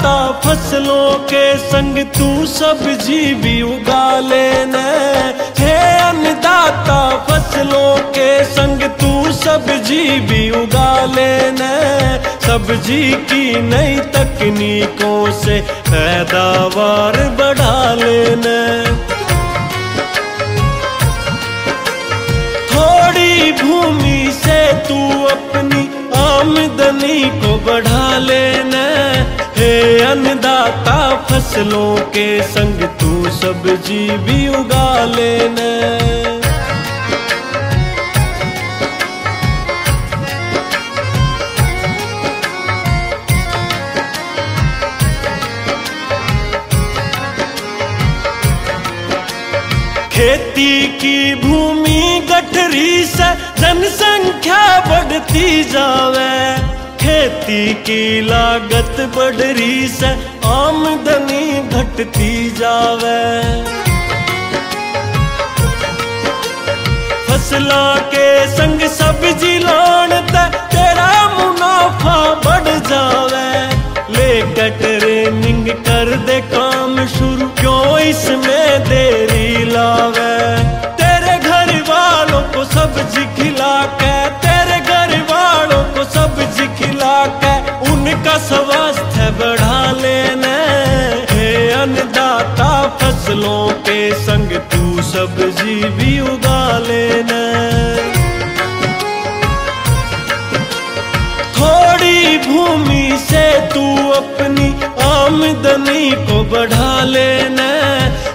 अन्नदाता फसलों के संग तू सब्जी भी उगा लेना। हे अन्नदाता फसलों के संग तू सब्जी भी उगा लेना। सब्जी की नई तकनीकों से पैदावार बढ़ा लेना। थोड़ी भूमि से तू अपनी आमदनी को बढ़ा लेना। हे अन्नदाता फसलों के संग तू सब्जी भी उगा लेना। खेती की भूमि गठरी से जनसंख्या बढ़ती जावे। खेती की लागत बढ़ रही से आमदनी घटती जावे। फसला के संग सब्जी लान ते तेरा मुनाफा बढ़ जावे। लेकर ट्रेनिंग कर दे काम शुरू, क्यों इसमें देरी लावे। तेरे घर वालों को सब्जी खिला के, तेरे घर वालों को सब्जी खिला के उनका स्वास्थ्य बढ़ा लेना। हे अन्नदाता फसलों के संग तू सब्जी भी उगा लेना। थोड़ी भूमि से तू अपनी आमदनी को बढ़ा लेना।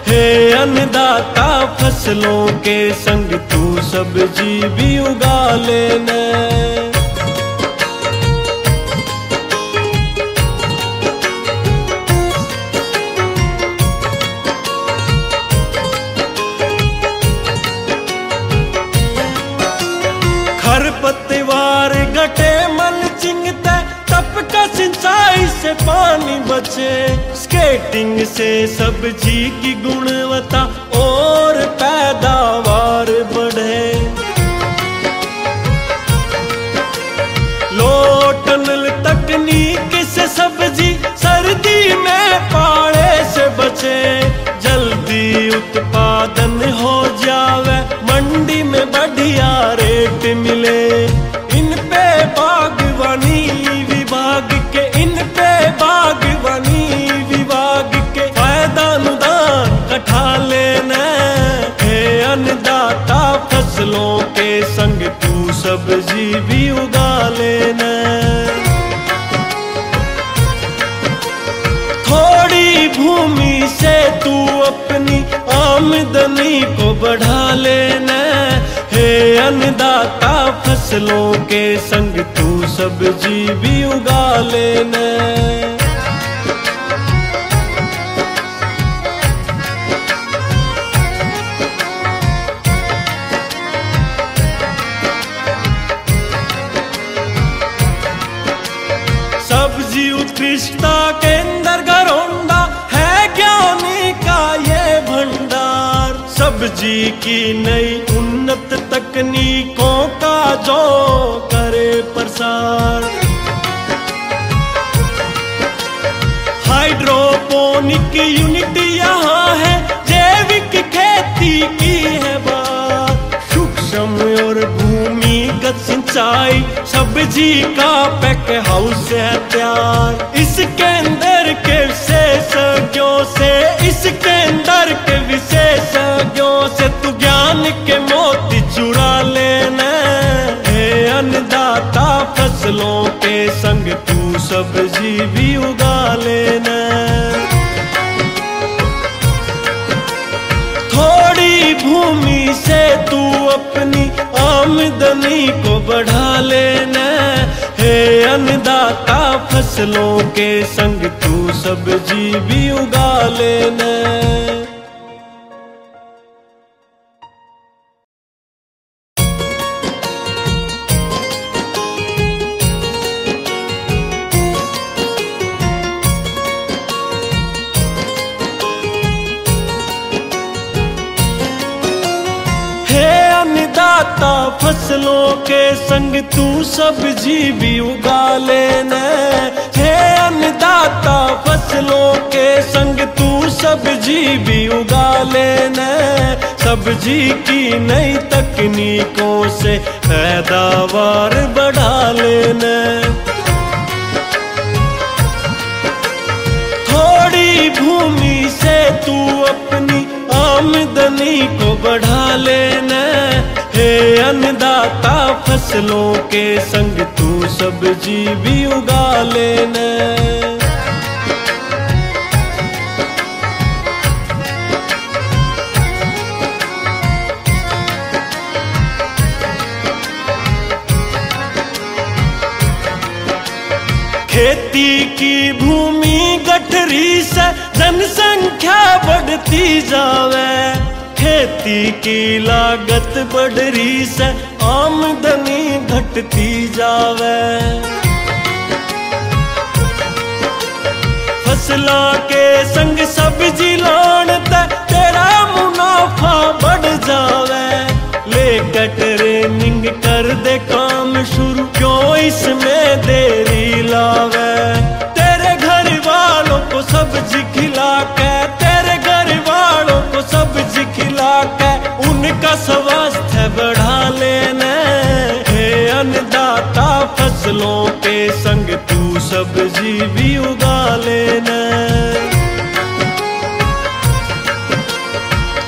हे अन्नदाता फसलों के संग तू सब्जी भी उगा लेना। खरपतवार घटे मल्चिंग ते टपका सिंचाई से पानी बचे। स्केटिंग से सब्जी की गुणवत्ता और पैदावार बढ़े। लो टनल तकनीक से सब्जी सर्दी में पाले से बचे। जल्दी उत्पादन हो जावे, मंडी में बढ़िया रेट मिले। इन पे बागवानी विभाग के, इन पे बागवानी विभाग के फायदा अनुदान कठा लेना। हे अन्नदाता फसलों के संग तू सब्जी भी उगा लेना। थोड़ी भूमि से तू अपनी आमदनी को बढ़ा लेना। हे अन्नदाता फसलों के संग तू सब्जी भी उगा लेना। सब्जी उत्कृष्टता केंद्र घरौंदा है ज्ञानी का ये भंडार। सब्जी की नई उन्नत तकनीकों का जो करे प्रसार। हाइड्रोपोनिक यूनिट यहाँ है, जैविक खेती की है बात। सूक्ष्म और भूमिगत सिंचाई सब्जी का पैक हाउस है तैयार। इसके अंदर के विशेषज्ञों से, इसके अंदर के विशेषज्ञों से तू ज्ञान के मोती चुरा लेना। हे अन्नदाता फसलों के संग तू सब्जी भी उगा लेना। थोड़ी भूमि से तू अपनी आमदनी को बढ़ा लेना। हे अन्नदाता फसलों के संग तू सब्जी भी उगा लेना। अन्नदाता फसलों के संग तू सब्जी भी उगा लेना। हे अन्नदाता भी उगा लेना, सब्जी की नई तकनीकों से पैदावार बढ़ा लेना। थोड़ी भूमि से तू अपनी आमदनी को बढ़ा लेना, हे अन्नदाता फसलों के संग तू सब्जी भी उगा लेना। खेती की भूमि गठरी से जनसंख्या बढ़ती जावे, खेती की लागत बढ़ रही से आमदनी घटती जावे। फसलों के संग सब्जी लान ते तेरा मुनाफा बढ़ जावे, लेकर ट्रेनिंग कर दे काम शुरू, क्यों इसमें देरी लावे। तेरे घर वालों को सब्जी खिला के, तेरे घर वालों को सब्जी खिला के उनका स्वास्थ्य बढ़ा लेना, हे अन्नदाता फसलों के संग तू सब्जी भी उगा लेना।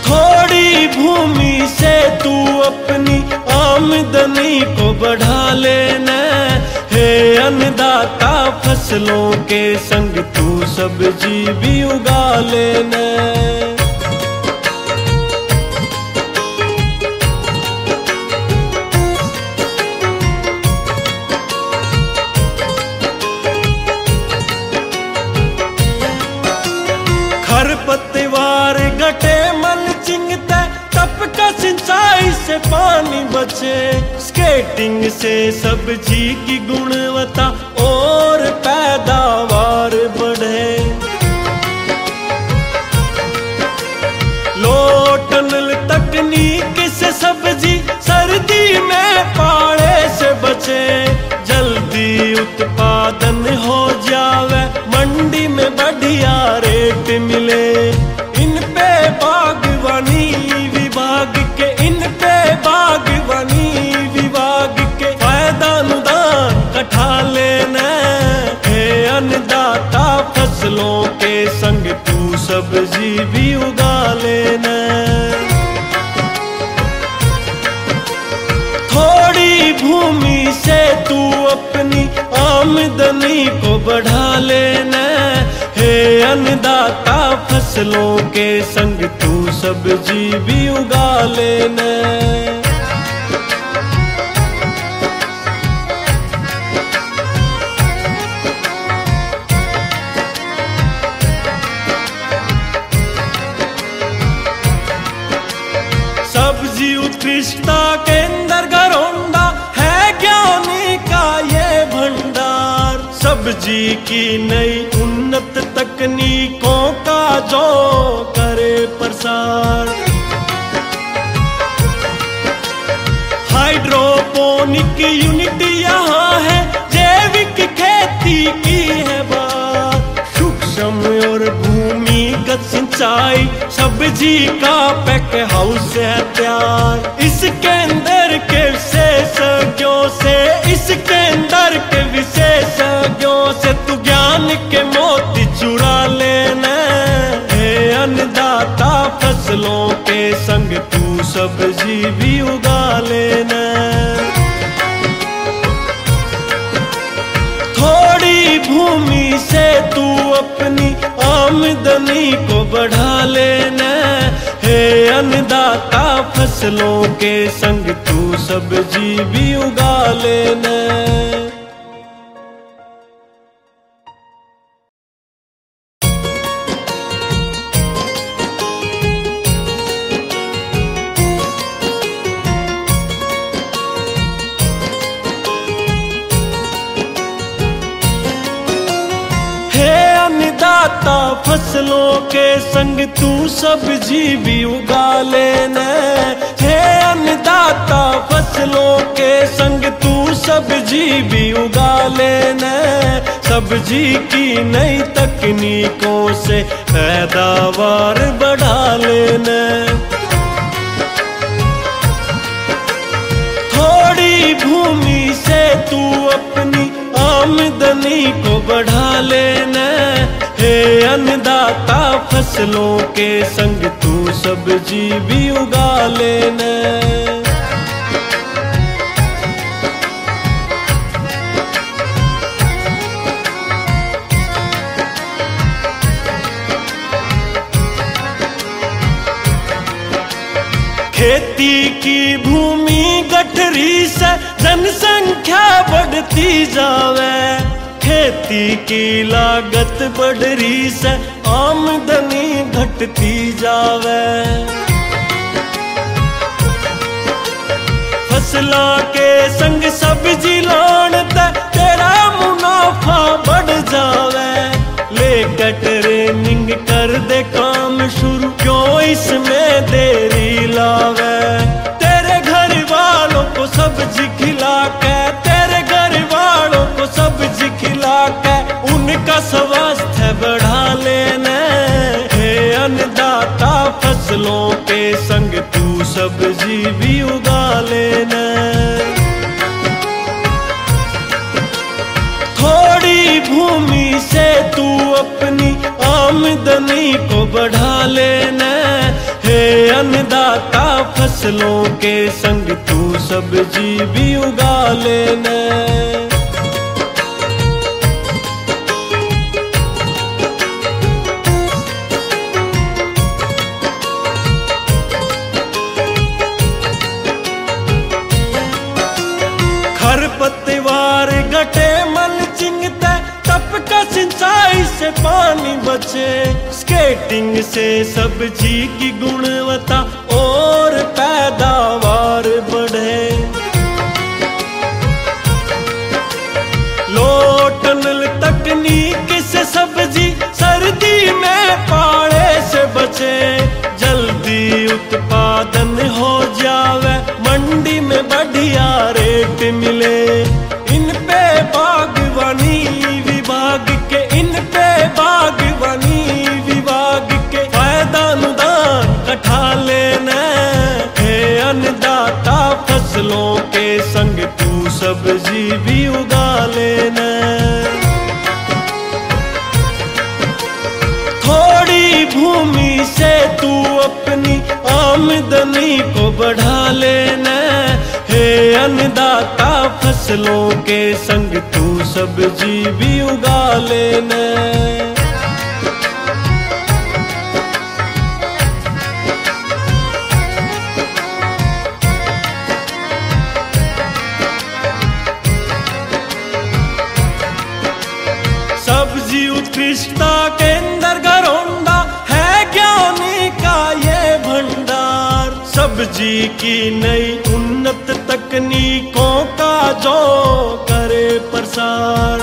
थोड़ी भूमि से तू अपनी आमदनी को बढ़ा लेना, हे अन्नदाता फसलों के संग तू सब्जी भी उगा लेना। खरपतवार घटे मल्चिंग ते टपका सिंचाई से पानी बचे, स्केटिंग से सब्जी की गुणवत्ता और पैदावार बढ़े। लो टनल तकनीक से सब्जी सर्दी में पाले से बचे, जल्दी उत्पादन हो जावे, मंडी में बढ़िया रेट मिले। इन पे बागवानी विभाग के, इन पे बागवानी विभाग के फायदा अनुदान कठा लेना, हे अन्नदाता फसलों के संग तू सब्जी भी उगा लेना। थोड़ी भूमि से तू अपनी आमदनी को बढ़ा लेना, हे अन्नदाता फसलों के संग तू सब्जी भी उगा लेना। सब्जी उत्कृष्टता केंद्र घरौंदा है ज्ञानी का ये भंडार, सब्जी की नई उन्नत तकनीकों का जो करे प्रसार। हाइड्रोपोनिक यूनिट यहाँ है, जैविक खेती की है बात, सूक्ष्म और भूमिगत सिंचाई सब्जी का पैक हाउस है तैयार। इसके अंदर के विशेषज्ञों से, इसके अंदर के विशेषज्ञों से तू ज्ञान के मोती चुरा लेना, हे अन्नदाता फसलों के संग तू सब्जी भी उगा लेना। थोड़ी भूमि से तू अपनी आमदनी को बढ़ा लेना, हे अन्नदाता फसलों के संग तू सब्जी भी उगा लेना। अन्नदाता फसलों के संग तू सब्जी भी उगा लेना। हे अन्नदाता फसलों के संग तू सब्जी भी उगा लेना। सब्जी की नई तकनीकों से पैदावार बढ़ा लेना। थोड़ी भूमि से तू अपनी आमदनी को बढ़ा लेना। हे अन्नदाता फसलों के संग तू सब्जी भी उगा लेना। खेती की भूमि गठरी से जनसंख्या बढ़ती जावे। खेती की लागत बढ़ रही से आमदनी घटती जावे। फसला के संग सब्जी लान ते तेरा मुनाफा बढ़ जावे। लेकर ट्रेनिंग कर दे काम शुरू, क्यों इसमें देरी लावे। तेरे घर वालों को सब्जी खिला के, तेरे घर वालों को सब्जी खिला के उनका स्वास्थ्य बढ़ा लेना। हे अन्नदाता फसलों के संग तू सब्जी भी उगा लेना। थोड़ी भूमि से तू अपनी आमदनी को बढ़ा लेना। हे अन्नदाता फसलों के संग तू सब्जी भी उगा लेना। खरपतवार गटे मल्चिंग ते टपका सिंचाई से पानी बचे। स्केटिंग से सब्जी की गुणवत्ता और पैदावार बढ़े। लो टनल तकनीक से सब्जी सर्दी में पाले से बचे। जल्दी उत्पादन हो जावे, मंडी में बढ़िया रेट मिले। इन पे बागवानी विभाग के, इन पे बागवानी विभाग के फायदा अनुदान कठा लेना। हे अन्नदाता फसलों के संग तू सब्जी भी उगा लेना। थोड़ी भूमि से तू अपनी आमदनी को बढ़ा लेना। हे अन्नदाता फसलों के संग तू सब्जी भी उगा लेना। सब्जी उत्कृष्टता केंद्र घरौंदा है ज्ञानी का ये भंडार। सब्जी की नई उन्नत तकनीकों का जो करे प्रसार।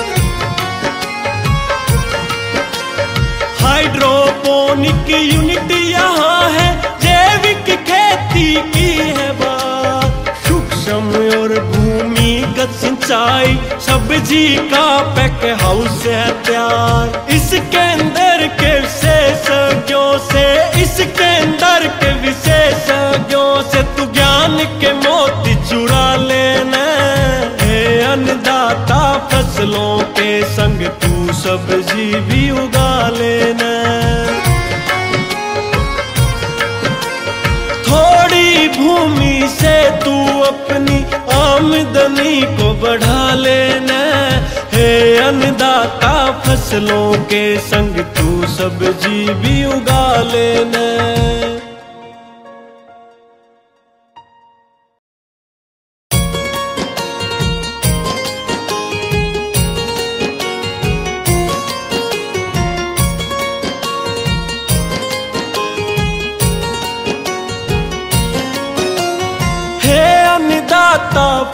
हाइड्रोपोनिक यूनिट यहाँ है, जैविक खेती की है बात। सूक्ष्म और भूमिगत सिंचाई, सब्जी का पैक हाउस है तैयार। इसके अंदर के विशेषज्ञों से, इसके अंदर के विशेषज्ञों से तू ज्ञान के मोती चुरा लेना। हे अन्नदाता फसलों के संग तू सब्जी भी उगा लेना। थोड़ी भूमि से तू अपनी आमदनी को बढ़ा लेना। हे अन्नदाता फसलों के संग तू सब्जी भी उगा लेना।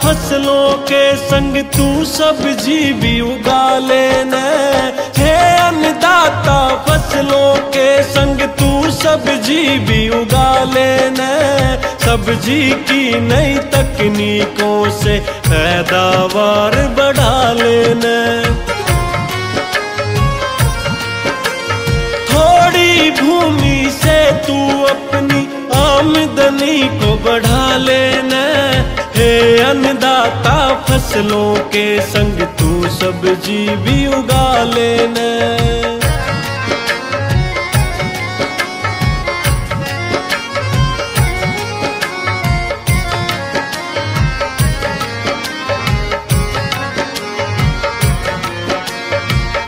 फसलों के संग तू सब्जी भी उगा लेना। हे अन्नदाता सब्जी भी उगा लेना, सब्जी की नई तकनीकों से पैदावार बढ़ा लेना। थोड़ी भूमि से तू अपनी आमदनी को बढ़ा लेना, हे अन्नदाता फसलों के संग तू सब्जी भी उगा लेना।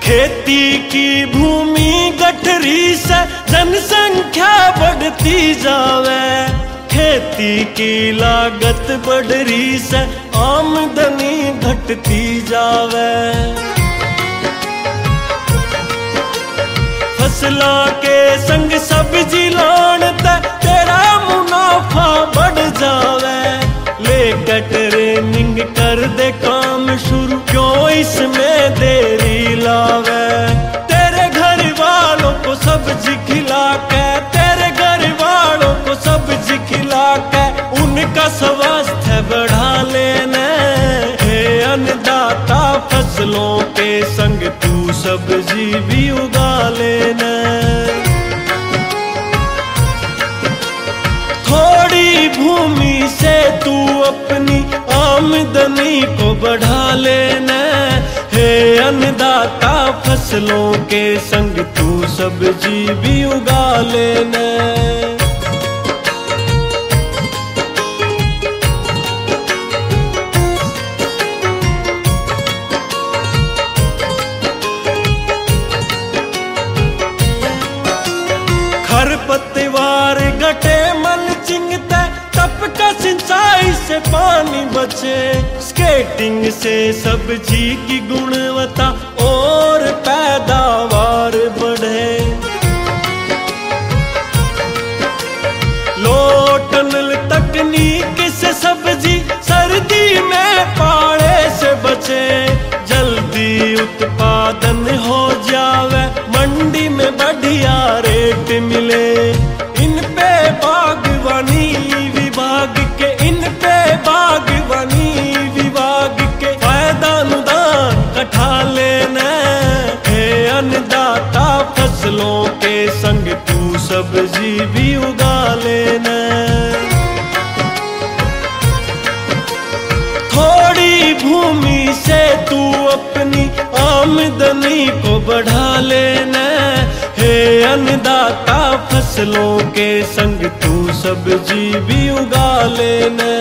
खेती की भूमि गठरी से जनसंख्या बढ़ती जावे, खेती की लागत बढ़ रही से आमदनी घटती जावे। फसलों के संग सब्जी लान ते तेरा मुनाफा बढ़ जावे। लेकर ट्रेनिंग कर दे काम शुरू, क्यों इसमें देरी लावे। तेरे घर वालों को सब्जी खिला के, तेरे घर वालों को सब्जी खिला के उनका स्वास्थ्य बढ़ा लेना। हे अन्नदाता फसलों के संग तू सब्जी भी उगा लेना। थोड़ी भूमि से तू अपनी आमदनी को बढ़ा लेना, हे अन्नदाता फसलों के संग तू सब्जी भी उगा लेना। खरपतवार गटे मल्चिंग ते टपका सिंचाई से पानी बचे, स्केटिंग से सब्जी की गुणवत्ता और पैदावार बढ़े। लो टनल तकनीक से सब्जी सर्दी में पाले से बचे, जल्दी उत्पादन हो जावे, मंडी में बढ़िया रेट मिले। इन पे बागवानी विभाग के, इन पे बागवानी विभाग के फायदा अनुदान कठा लेना। हे अन्नदाता फसलों के संग तू सब्जी भी उगा लेना। थोड़ी भूमि से तू अपनी आमदनी को बढ़ा लेना, हे अन्नदाता फसलों के संग तू सब्जी भी उगा लेना।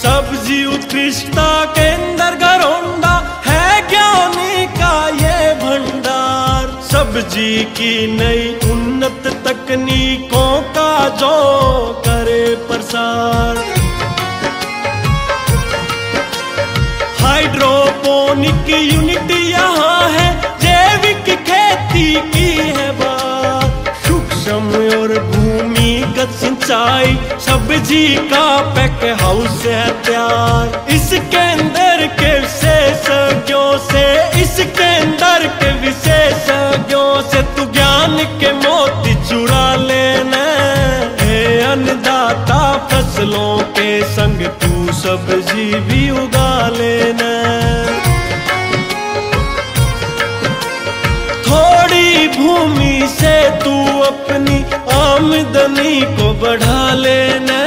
सब्जी उत्कृष्टता केंद्र घरौंडा है ज्ञानी का ये भंडार। सब्जी की नई उन्नत तकनीकों का जो करे प्रसार। हाइड्रोपोनिक यूनिट यहाँ है, जैविक खेती की है बात। सूक्ष्म और भूमिगत सिंचाई, सब्जी का पैक हाउस है तैयार। इसके अंदर के विशेषज्ञों से, इसके अंदर के विशेषज्ञों से तू ज्ञान के मोती चुरा लेना। हे अन्नदाता फसलों के संग तू सब्जी भी उगा लेना। थोड़ी भूमि से तू अपनी आमदनी को बढ़ा लेना,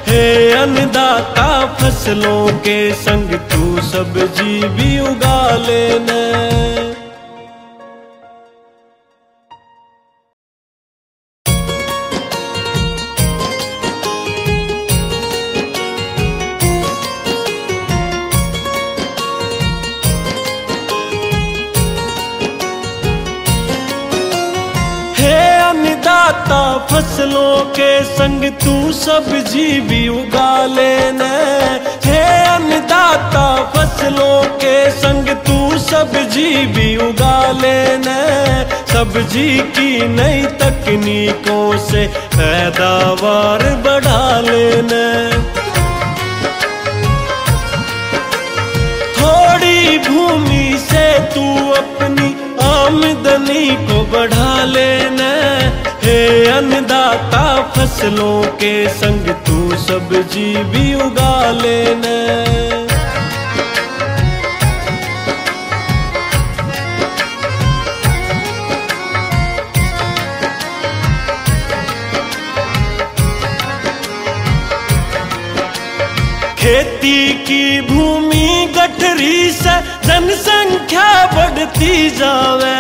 हे अन्नदाता फसलों के संग तू सब्जी भी उगा लेना। अन्नदाता फसलों के संग तू सब्जी भी उगा लेना। हे अन्नदाता फसलों के संग तू सब्जी भी उगा लेना। सब्जी की नई तकनीकों से पैदावार बढ़ा लेना। थोड़ी भूमि से तू अपनी आमदनी को बढ़ा लेना। हे अन्नदाता फसलों के संग तू सब्जी भी उगा लेना। खेती की भूमि गठरी से जनसंख्या बढ़ती जावे।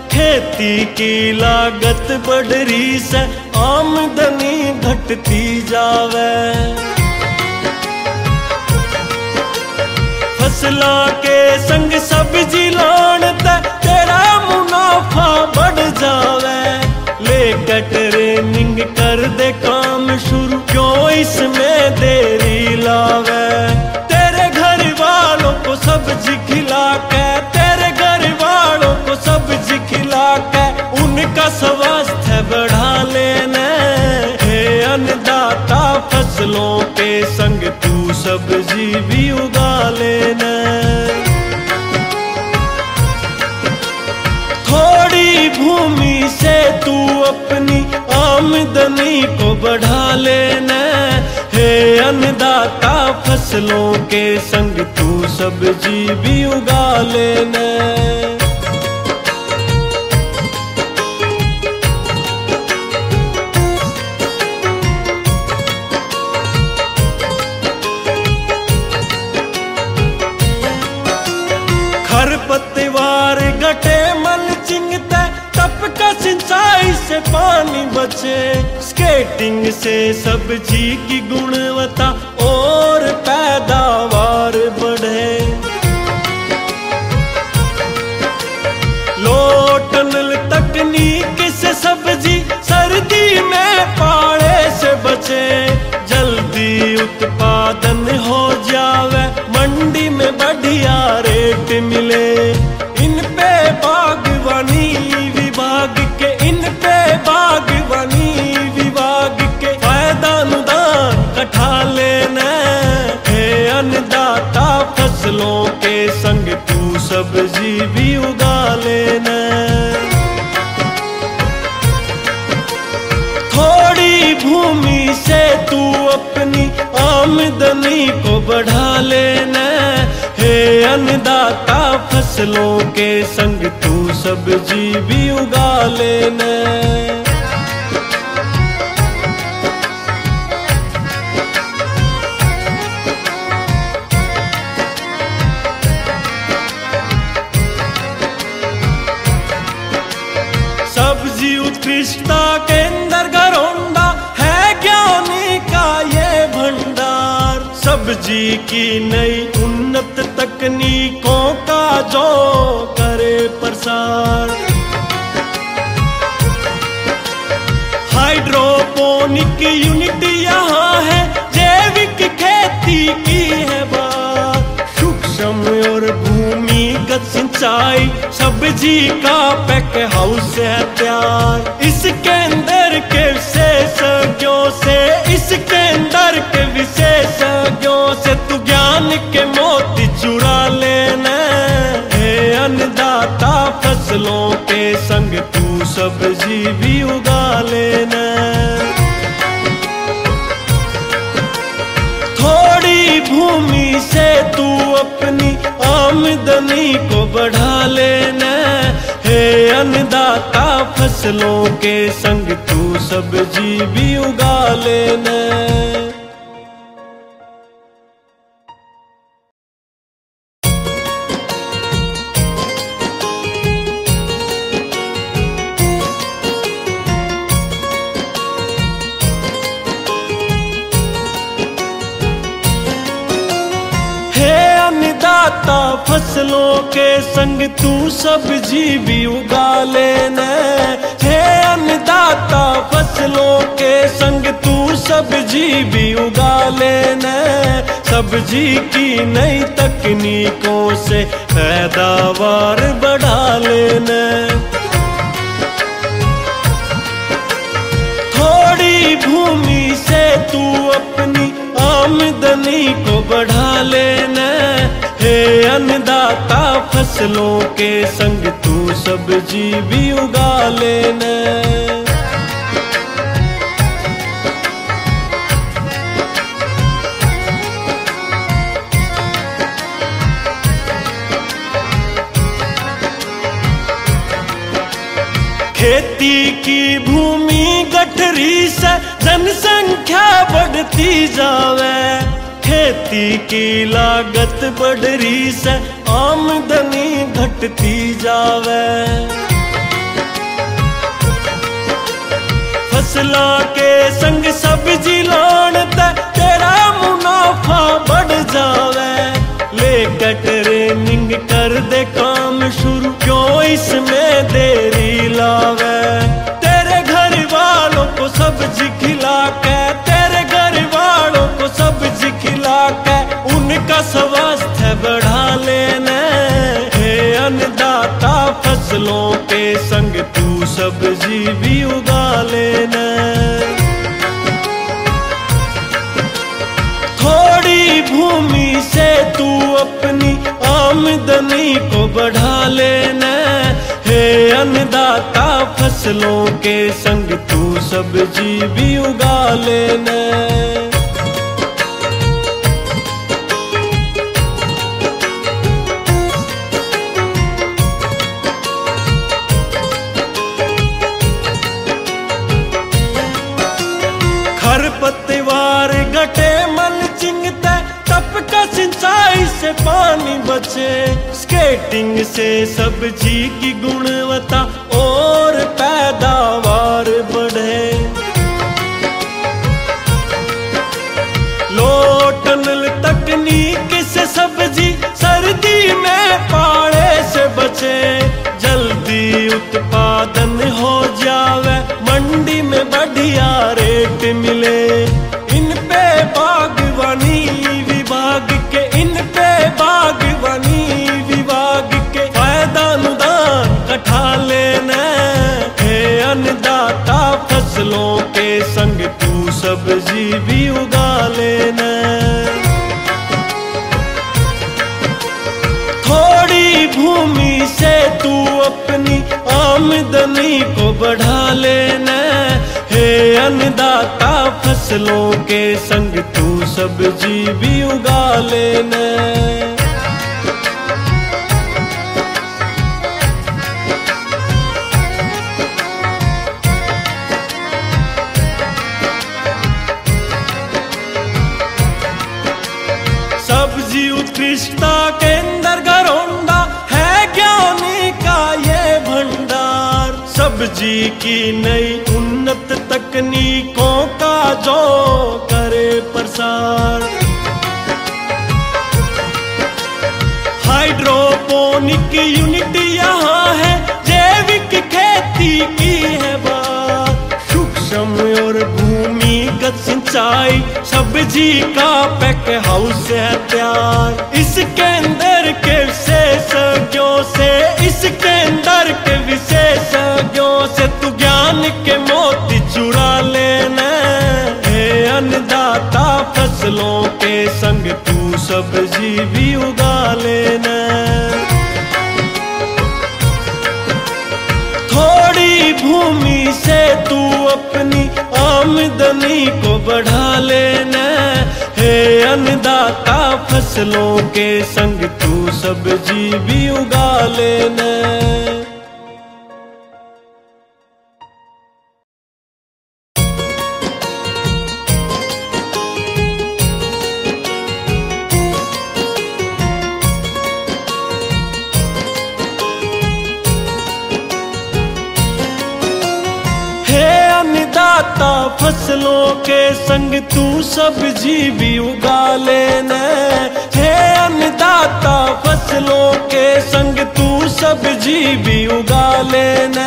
खेती की लागत बढ़ रही से आमदनी घटती जावे। फसलों के संग सब्जी लान ते तेरा मुनाफा बढ़ जावे। लेकर ट्रेनिंग कर दे काम शुरू, क्यों इसमें देरी लावे। तेरे घर वालों को सब्जी खिला के, तेरे घर वालों को सब्जी खिला के उनका स्वास्थ्य बढ़ा लेना। हे अन्नदाता फसलों के संग तू सब्जी भी उगा लेना। थोड़ी भूमि से तू अपनी आमदनी को बढ़ा लेना। हे अन्नदाता फसलों के संग तू सब्जी भी उगा लेना। खरपतवार गटे मल्चिंग ते टपका सिंचाई से पानी बचे। स्केटिंग से सब्जी की गुणवत्ता और पैदावार बढ़े। लो टनल तकनीक से सब्जी सर्दी में पाले से बचे। जल्दी उत्पादन हो जावे, मंडी में बढ़िया रेट मिले। इन पे बागवानी विभाग के, इन पे बागवानी विभाग के फायदा अनुदान कठा लेना। हे अन्नदाता फसलों के संग तू सब्जी भी उगा लेना। थोड़ी भूमि से तू अपनी आमदनी को बढ़ा लेना। हे अन्नदाता फसलों के संग तू सब्जी भी उगा लेना। सब्जी उत्कृष्टता केंद्र घरौंडा है ज्ञानी का ये भंडार। सब्जी की नई उन्नत तकनीकों का जो करे प्रसार। हाइड्रोपोनिक यूनिट यहाँ है, जैविक खेती की है बात। सूक्ष्म और भूमिगत सिंचाई सब्जी का पैक हाउस है तैयार। इसके अंदर के विशेषज्ञों से, इसके अंदर के विशेषज्ञों से तू ज्ञान के मोती चुरा लेना। हे अन्नदाता फसलों के संग तू सब्जी भी उगा लेना। थोड़ी भूमि से तू अपनी आमदनी को बढ़ा लेना। हे अन्नदाता फसलों के संग तू सब्जी भी उगा लेना। अन्नदाता फसलों के संग तू सब्जी भी उगा लेना। हे अन्नदाता भी उगा लेना, सब्जी की नई तकनीकों से पैदावार बढ़ा लेना। थोड़ी भूमि से तू अपनी आमदनी को बढ़ा लेना, हे अन्नदाता फसलों के संग तू सब्जी भी उगा लेना। खेती की भूमि गठरी से जनसंख्या बढ़ती जावे, खेती की लागत बढ़री से आमदनी घटती जावे। फसलों के संग सब्जी लान ते तेरा मुनाफा बढ़ जावे, लेकर ट्रेनिंग कर दे काम शुरू, क्यों इसमें देरी लावे। तेरे घर वालों को सब्जी खिला के, तेरे घर वालों को सब्जी खिला के उनका स्वास्थ्य बढ़ा लेना, हे अन्नदाता फसलों के संग तू सब्जी भी उगा लेना। थोड़ी भूमि से तू अपनी आमदनी को बढ़ा लेना, हे अन्नदाता फसलों के संग तू सब्जी भी उगा लेना। खरपतवार घटे मल्चिंग ते टपका सिंचाई से पानी बचे, स्केटिंग से सब्जी की गुणवत्ता और पैदावार बढ़े। लो टनल तकनीक से सब्जी सर्दी में पाले से बचे, जल्दी उत्पादन हो जावे, मंडी में बढ़िया रेट मिले। इन पे बागवानी विभाग के, इन पे बागवानी विभाग के फायदा अनुदान कठा लेना, हे अन्नदाता फसलों के संग तू सब्जी भी उगा लेना। थोड़ी भूमि से तू अपनी आमदनी को बढ़ा लेना, हे अन्नदाता फसलों के संग तू सब्जी भी उगा लेना। सब्जी उत्कृष्टता केंद्र घरौंदा है ज्ञानी का ये भंडार, सब्जी की नई उन्नत तकनीकों का जो करे प्रसार। हाइड्रोपोनिक यूनिट यहाँ है, जैविक खेती की है बात, सूक्ष्म और भूमिगत सिंचाई सब्जी का पैक हाउस है तैयार। इसके अंदर के विशेषज्ञों से, इसके अंदर के विशेषज्ञों से तू ज्ञान के मोती चुरा लेना, हे अन्नदाता फसलों के संग तू सब्जी भी उगा लेना। थोड़ी भूमि से तू अपनी आमदनी को बढ़ा लेना, हे अन्नदाता फसलों के संग तू सब्जी भी उगा लेना। अन्नदाता फसलों के संग तू सब्जी भी उगा लेना, हे अन्नदाता अन्नदाता फसलों के संग तू सब्जी भी उगा लेना।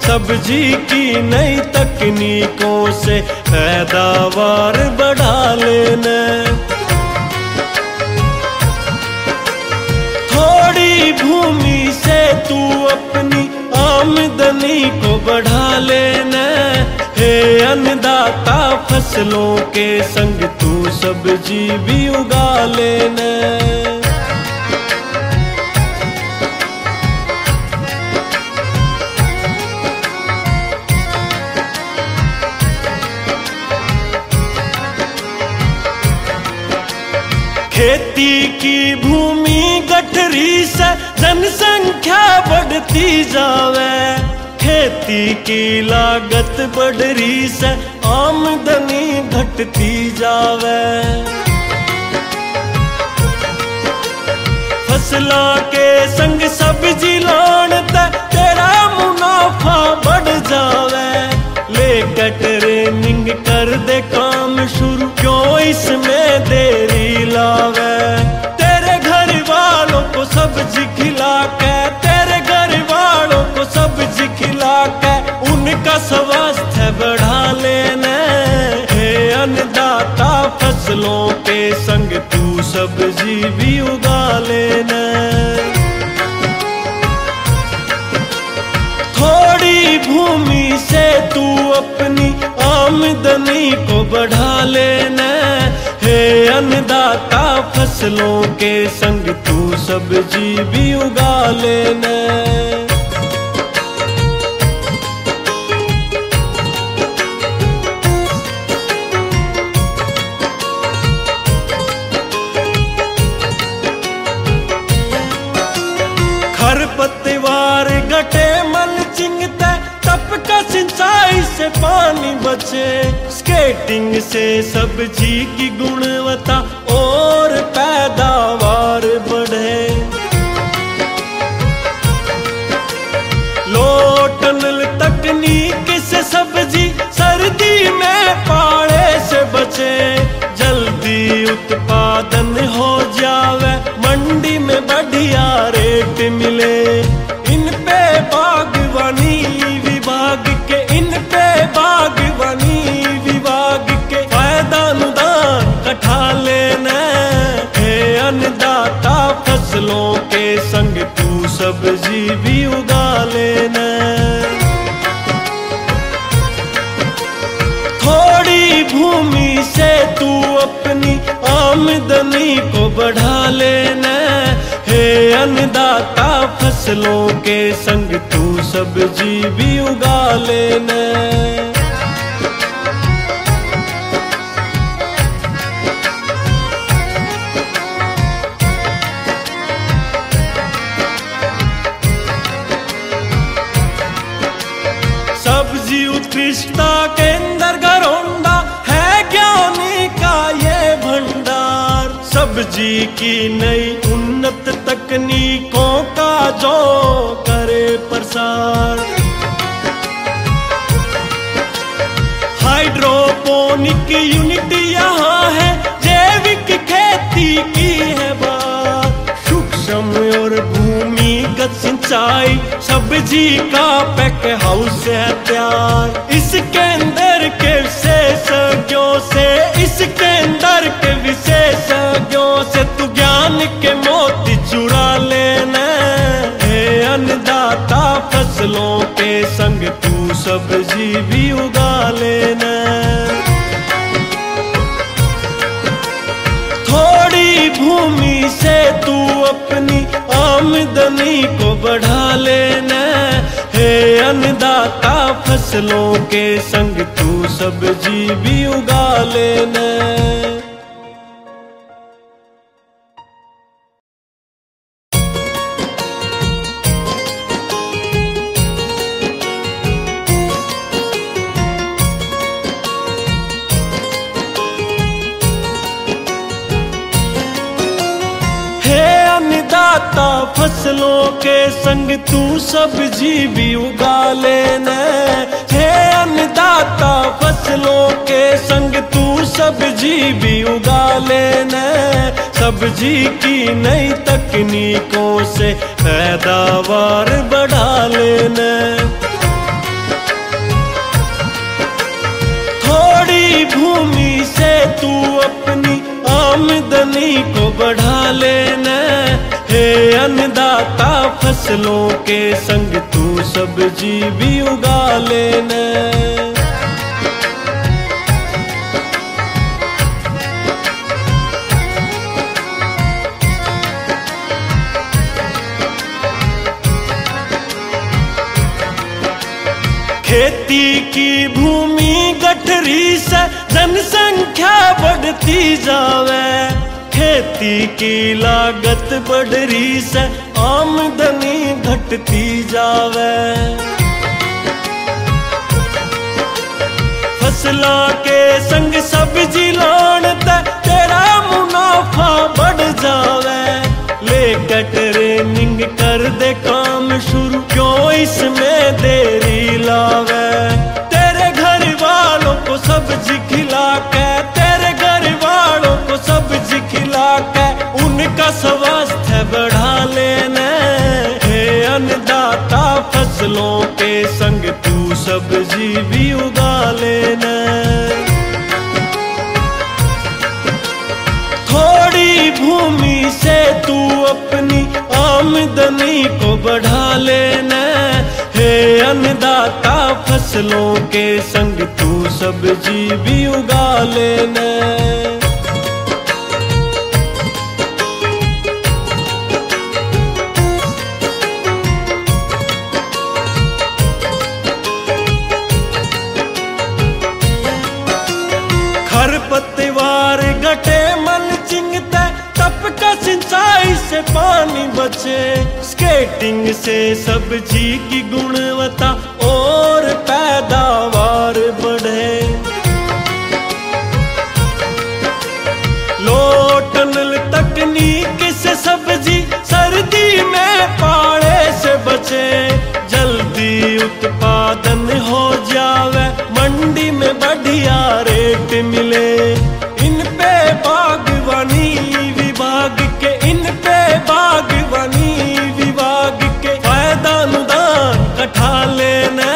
सब्जी की नई तकनीकों से पैदावार बढ़ा लेना। थोड़ी भूमि से तू अपनी आमदनी को बढ़ा लेना। हे अन्नदाता फसलों के संग तू सब्जी भी उगा लेना। खेती की भूमि गठरी से जनसंख्या बढ़ती जावे। खेती की लागत बढ़ रही से आमदनी घटती जावे। फसला के संग सब्जी लान ते तेरा मुनाफा बढ़ जावे। लेकर ट्रेनिंग कर दे काम शुरू, क्यों इसमें देरी लावे। तेरे घर वालों को सब्जी खिला के, तेरे घर वालों को सब्जी खिला के उनका स्वास्थ्य बढ़ा लेना। हे अन्नदाता फसलों के संग तू सब्जी भी उगा लेना। थोड़ी भूमि से तू अपनी आमदनी को बढ़ा लेना। हे अन्नदाता फसलों के संग तू सब्जी भी उगा लेना। खरपतवार गटे मल्चिंग ते टपका सिंचाई से पानी बचे। स्केटिंग से सब्जी की गुणवत्ता और पैदावार बढ़े। लो टनल तकनीक से सब्जी सर्दी में पाले से बचे। जल्दी उत्पादन हो जावे, मंडी में बढ़िया रेट मिले। इन पे बागवानी विभाग के, इन पे बागवानी विभाग के फायदा अनुदान कठा लेना। हे अन्नदाता फसलों के संग तू सब्जी भी उगा लेना। थोड़ी भूमि से तू अपनी आमदनी को बढ़ा लेना। हे अन्नदाता फसलों के संग तू सब्जी भी उगा लेना। सब्जी उत्कृष्टता केंद्र घरौंदा है ज्ञानी का ये भंडार। सब्जी की नई उन्नत तकनीकों का जो करे प्रसार। हाइड्रोपोनिक यूनिट यहाँ है, जैविक खेती की है बात। सूक्ष्म और भूमिगत सिंचाई, सब्जी का पैक हाउस है तैयार। इसके अंदर के विशेषज्ञों से, इसके अंदर के विशेषज्ञों से तू ज्ञान के मोती चुरा लेना। हे अन्नदाता फसलों के संग तू सब्जी भी उगा लेना। थोड़ी भूमि से तू अपनी आमदनी को बढ़ा लेना। हे अन्नदाता फसलों के संग तू सब्जी भी उगा लेना। फसलों के संग तू सब्जी भी उगा लेना। हे अन्नदाता फसलों के संग तू सब्जी सब्जी भी उगा लेना। सब्जी की नई तकनीकों से पैदावार बढ़ा लेना। थोड़ी भूमि से तू अपनी आमदनी को बढ़ा लेना। हे अन्नदाता फसलों के संग तू सब्जी भी उगा लेना। खेती की भूमि गठरी से जनसंख्या बढ़ती जावे। खेती की लागत बढ़री से आमदनी घटती जावे। फसलों के संग सब्जी लान ते तेरा मुनाफा बढ़ जावे। लेकर ट्रेनिंग कर दे काम शुरू, क्यों इसमें देरी लावे। तेरे घर वालों को सब्जी खिला के, तेरे घर वालों को सब्जी खिला के उनका स्वास्थ्य बढ़ा लेना। हे अन्नदाता फसलों के संग तू सब्जी भी उगा लेना। थोड़ी भूमि से तू अपनी आमदनी को बढ़ा लेना। हे अन्नदाता फसलों के संग तू सब्जी भी उगा लेना। खरपतवार गटे मल्चिंग ते टपका सिंचाई से पानी बचे। स्केटिंग से सब्जी की गुणवत्ता और पैदावार बढ़े। लो टनल तकनीक से सब्जी सर्दी में पाले से बचे। जल्दी उत्पादन हो जावे, मंडी में बढ़िया रेट मिले। इन पे बागवानी विभाग के, इन पे बागवानी विभाग के फायदा अनुदान कठा लेना।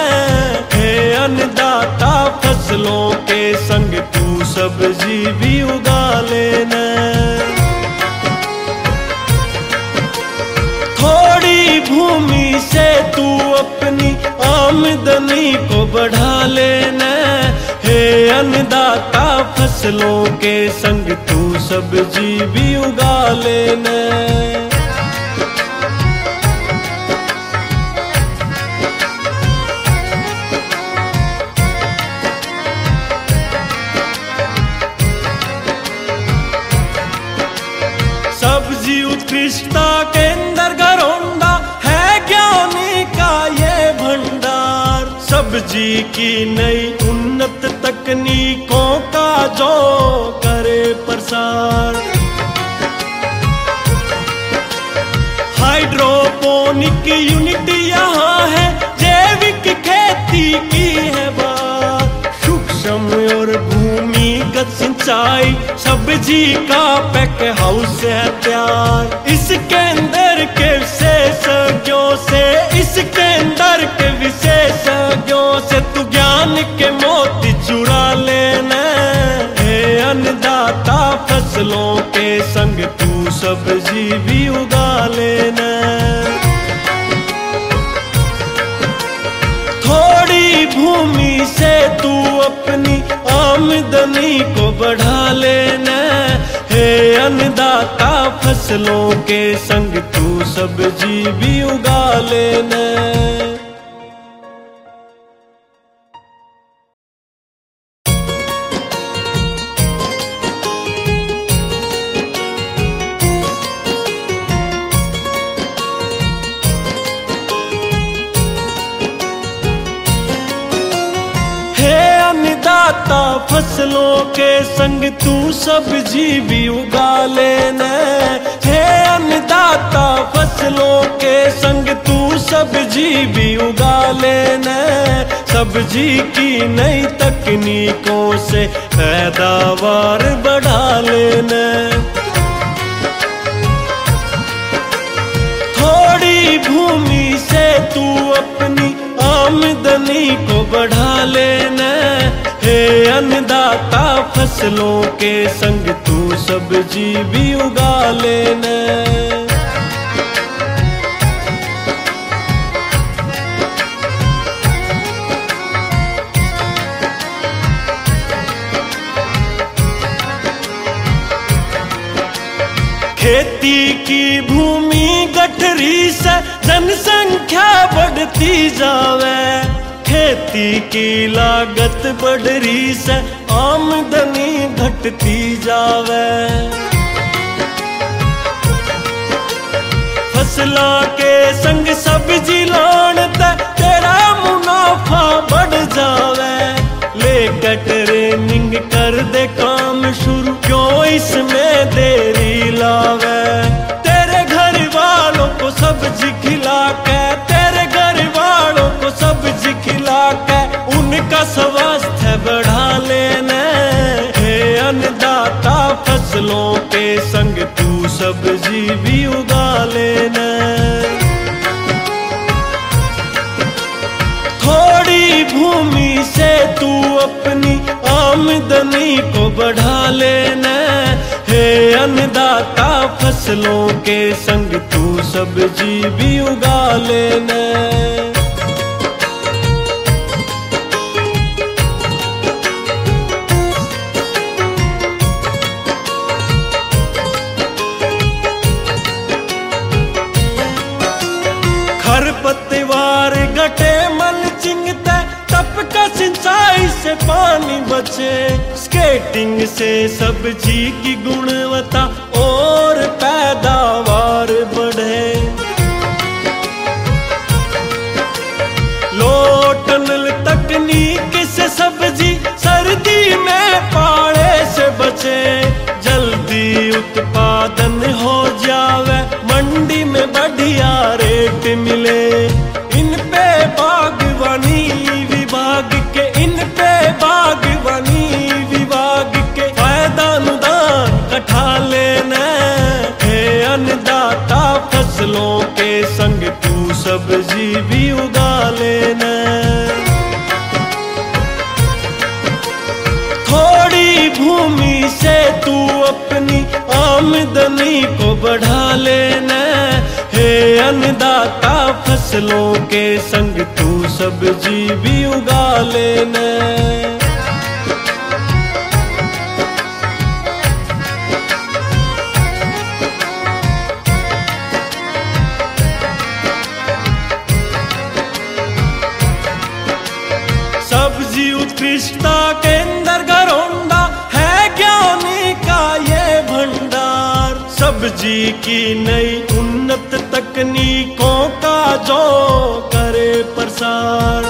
हे अन्नदाता फसलों के संग तू सब्जी भी उगा लेना। थोड़ी भूमि से तू अपनी आमदनी को बढ़ा लेना। हे अन्नदाता फसलों के संग तू सब्जी भी उगा लेना। सब्जी उत्कृष्टता केंद्र घरौंदा है ज्ञानी का ये भंडार। सब्जी की नई उन्नत तकनीकों का जो करे प्रसार। हाइड्रोपोनिक यूनिट यहाँ है, जैविक खेती की है बात। सूक्ष्म और भूमिगत सिंचाई सब्जी का पैक हाउस है तैयार। इसके अंदर के विशेषज्ञों से, इसके अंदर के विशेषज्ञों से तू ज्ञान के मोती चुरा लेना। हे अन्नदाता फसलों के संग तू सब्जी भी उगा लेना। थोड़ी भूमि से तू अपनी आमदनी को बढ़ा लेना। हे अन्नदाता फसलों के संग तू सब्जी भी उगा लेना। अन्नदाता फसलों के संग तू सब्जी भी उगा लेना। हे अन्नदाता फसलों के संग तू सब्जी भी उगा लेना। सब्जी की नई तकनीकों से पैदावार बढ़ा लेना। थोड़ी भूमि से तू अपनी आमदनी को बढ़ा लेना। हे अन्नदाता फसलों के संग तू सब्जी भी उगा लेना। खेती की भूमि गठरी से जनसंख्या बढ़ती जावे। खेती की लागत बढ़ रही से आमदनी घटती जावे। फसलों के संग सब्जी लान ते तेरा मुनाफा बढ़ जावे। लेकर ट्रेनिंग कर दे काम शुरू, क्यों इसमें देरी लावे। तेरे घर वालों को सब्जी खिला के, तेरे घर वालों को सब्जी खिला के उनका स्वास्थ्य बढ़ा लेना। हे अन्नदाता फसलों के संग तू सब्जी भी उगा लेना। थोड़ी भूमि से तू अपनी आमदनी को बढ़ा लेना। हे अन्नदाता फसलों के संग तू सब्जी भी उगा लेना। खरपतवार गटे मल्चिंग ते टपका सिंचाई से पानी बचे। स्केटिंग से सब्जी की गुणवत्ता और पैदावार बढ़े। लो टनल तकनीक से सब्जी सर्दी में पाले से बचे। जल्दी उत्पादन हो जावे, मंडी में बढ़िया रेट मिले। इन पे बागवानी विभाग के, इन पे बागवानी विभाग के फायदा अनुदान कठा लेना। हे अन्नदाता फसलों के संग तू सब्जी भी उगा लेना। थोड़ी भूमि से तू अपनी आमदनी को बढ़ा लेना। हे अन्नदाता फसलों के संग तू सब्जी भी उगा लेना। सब्जी उत्कृष्टता केंद्र घरौंडा है ज्ञानी का ये भंडार। सब्जी की नई उन्नत तकनीकों का जो करे प्रसार।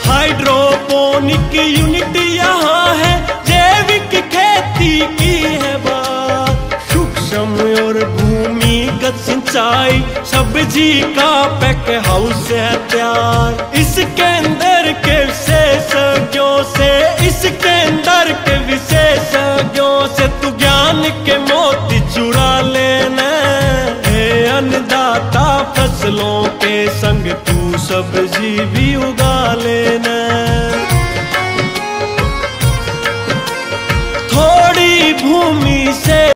हाइड्रोपोनिक यूनिट यहाँ है, जैविक खेती की है बात। सूक्ष्म और भूमिगत सिंचाई सब्जी का पैक हाउस है तैयार। इसके अंदर के विशेषज्ञों से, इसके अंदर के विशेषज्ञों से तू ज्ञान के मोती चुरा लेना। हे अन्नदाता फसलों के संग तू सब्जी भी उगा लेना। थोड़ी भूमि से